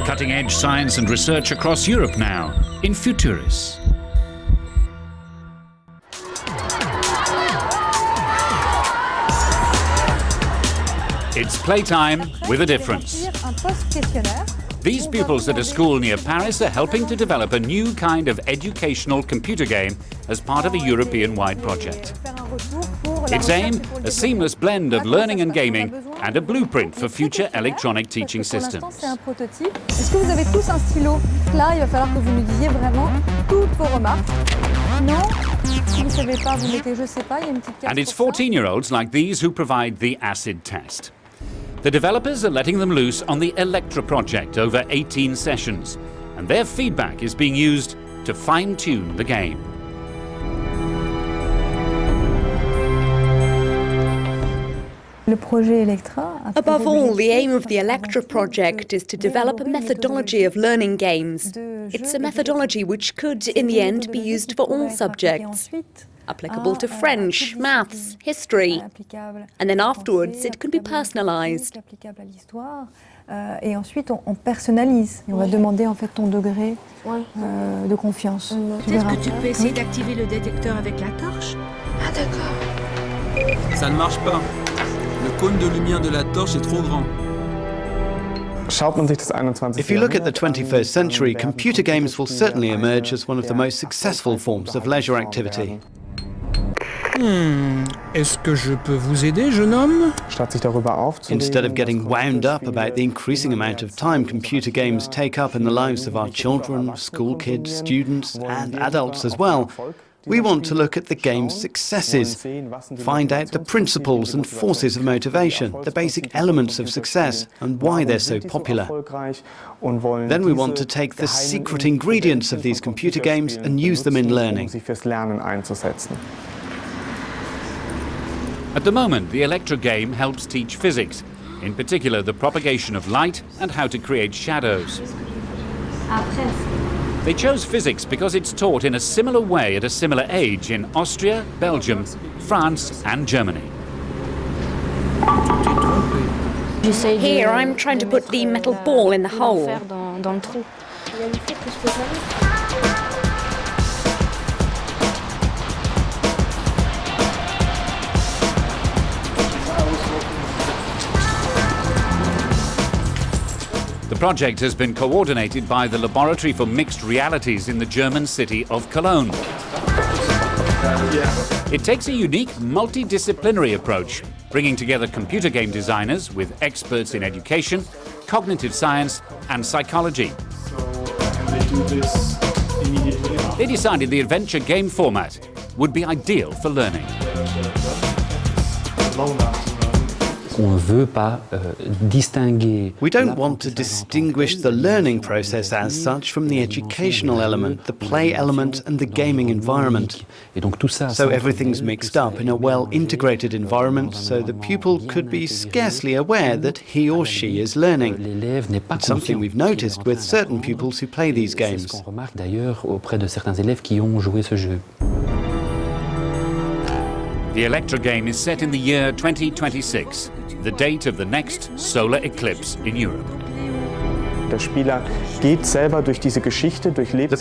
Cutting-edge science and research across Europe now in Futuris. It's playtime with a difference. These pupils at a school near Paris are helping to develop a new kind of educational computer game as part of a European-wide project. Its aim, a seamless blend of learning and gaming and a blueprint for future electronic teaching systems. Est-ce que vous avez tous un stylo? Là, il va falloir que vous nous disiez vraiment toutes vos remarques. Non? Si vous ne savez pas, vous mettez je sais pas, il y a une petite case. And it's 14-year-olds like these who provide the acid test. The developers are letting them loose on the Elektra project over 18 sessions, and their feedback is being used to fine-tune the game. Above all, the aim of the Elektra project is to develop a methodology of learning games. It's a methodology which could, in the end, be used for all subjects, applicable to French, maths, history, and then afterwards it can be personalized. Et ensuite, on personnalise. On va demander en fait ton degré de confiance. Peut-être que tu peux essayer d'activer le détecteur avec la torche? Ah d'accord. Ça ne marche pas. Le cône de lumière de la torche est trop grand. If you look at the 21st century, computer games will certainly emerge as one of the most successful forms of leisure activity. Est-ce que je peux vous aider, jeune homme? Instead of getting wound up about the increasing amount of time computer games take up in the lives of our children, school kids, students, and adults as well, we want to look at the game's successes, find out the principles and forces of motivation, the basic elements of success, and why they're so popular. Then we want to take the secret ingredients of these computer games and use them in learning. At the moment, the Elektra game helps teach physics, in particular the propagation of light and how to create shadows. They chose physics because it's taught in a similar way at a similar age in Austria, Belgium, France and Germany. Here I'm trying to put the metal ball in the hole. The project has been coordinated by the Laboratory for Mixed Realities in the German city of Cologne. It takes a unique multidisciplinary approach, bringing together computer game designers with experts in education, cognitive science and psychology. They decided the adventure game format would be ideal for learning. We don't want to distinguish the learning process as such from the educational element, the play element and the gaming environment. So everything's mixed up in a well-integrated environment so the pupil could be scarcely aware that he or she is learning. It's something we've noticed with certain pupils who play these games. The Elektra game is set in the year 2026, the date of the next solar eclipse in Europe. The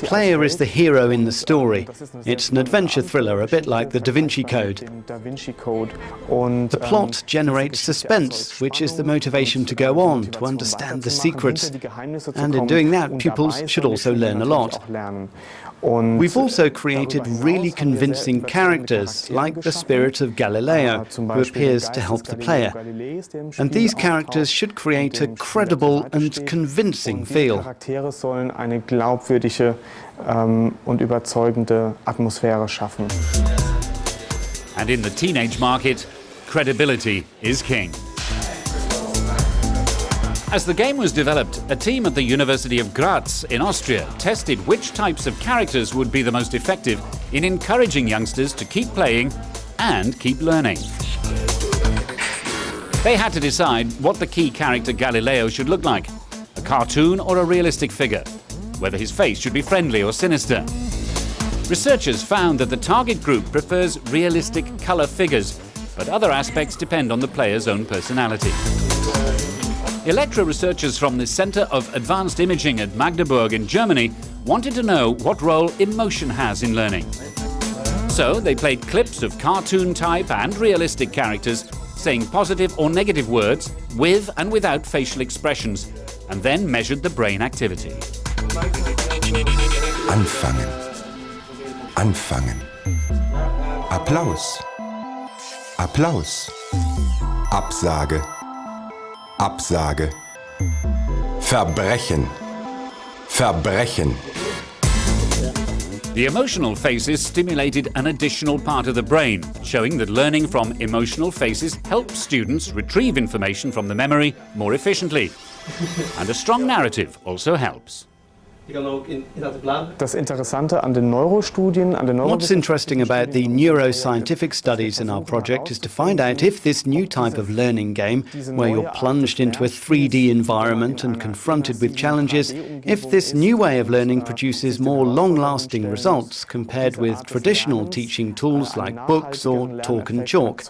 player is the hero in the story. It's an adventure thriller, a bit like the Da Vinci Code. The plot generates suspense, which is the motivation to go on, to understand the secrets. And in doing that, pupils should also learn a lot. We've also created really convincing characters, like the spirit of Galileo, who appears to help the player. And these characters should create a credible and convincing feel. And in the teenage market, credibility is king. As the game was developed, a team at the University of Graz in Austria tested which types of characters would be the most effective in encouraging youngsters to keep playing and keep learning. They had to decide what the key character Galileo should look like, a cartoon or a realistic figure, whether his face should be friendly or sinister. Researchers found that the target group prefers realistic color figures, but other aspects depend on the player's own personality. Elektra researchers from the Center of Advanced Imaging at Magdeburg in Germany wanted to know what role emotion has in learning. So they played clips of cartoon-type and realistic characters saying positive or negative words with and without facial expressions, and then measured the brain activity. Anfangen. Anfangen. Applaus. Applaus. Absage. Absage. Verbrechen. Verbrechen. The emotional faces stimulated an additional part of the brain, showing that learning from emotional faces helps students retrieve information from the memory more efficiently. And a strong narrative also helps. What's interesting about the neuroscientific studies in our project is to find out if this new type of learning game, where you're plunged into a 3D environment and confronted with challenges, if this new way of learning produces more long-lasting results compared with traditional teaching tools like books or talk and chalk.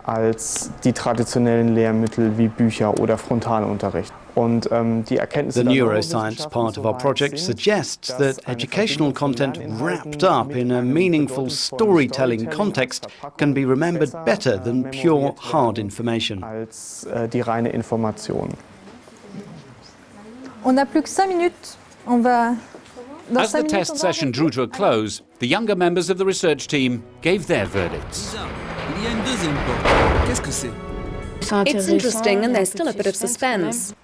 Als die traditionellen Lehrmittel wie Bücher oder Frontalunterricht. The neuroscience part of our project suggests that educational content wrapped up in a meaningful storytelling context can be remembered better than pure hard information. Als die reine Information. On n'a plus que 5 minutes. On va... As the test session drew to a close, the younger members of the research team gave their verdicts. It's interesting and there's still a bit of suspense.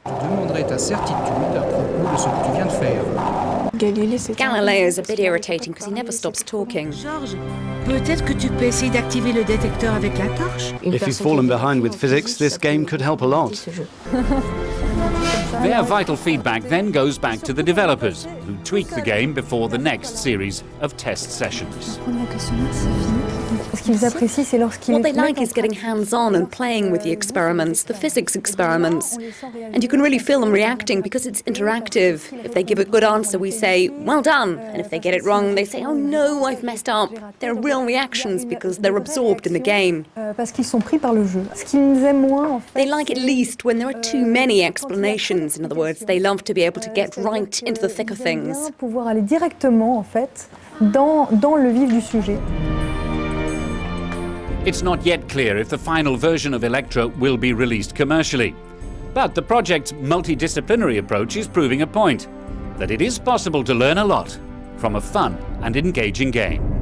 Galileo is a bit irritating because he never stops talking. Georges, peut-être que tu peux essayer d'activer le détecteur avec la torche? If you've fallen behind with physics, this game could help a lot. Their vital feedback then goes back to the developers, who tweak the game before the next series of test sessions. What they like is getting hands-on and playing with the experiments, the physics experiments. And you can really feel them reacting because it's interactive. If they give a good answer, we say, well done. And if they get it wrong, they say, oh no, I've messed up. They're real reactions because they're absorbed in the game. They like it least when there are too many explanations. In other words, they love to be able to get right into the thick of things. It's not yet clear if the final version of Elektra will be released commercially. But the project's multidisciplinary approach is proving a point, that it is possible to learn a lot from a fun and engaging game.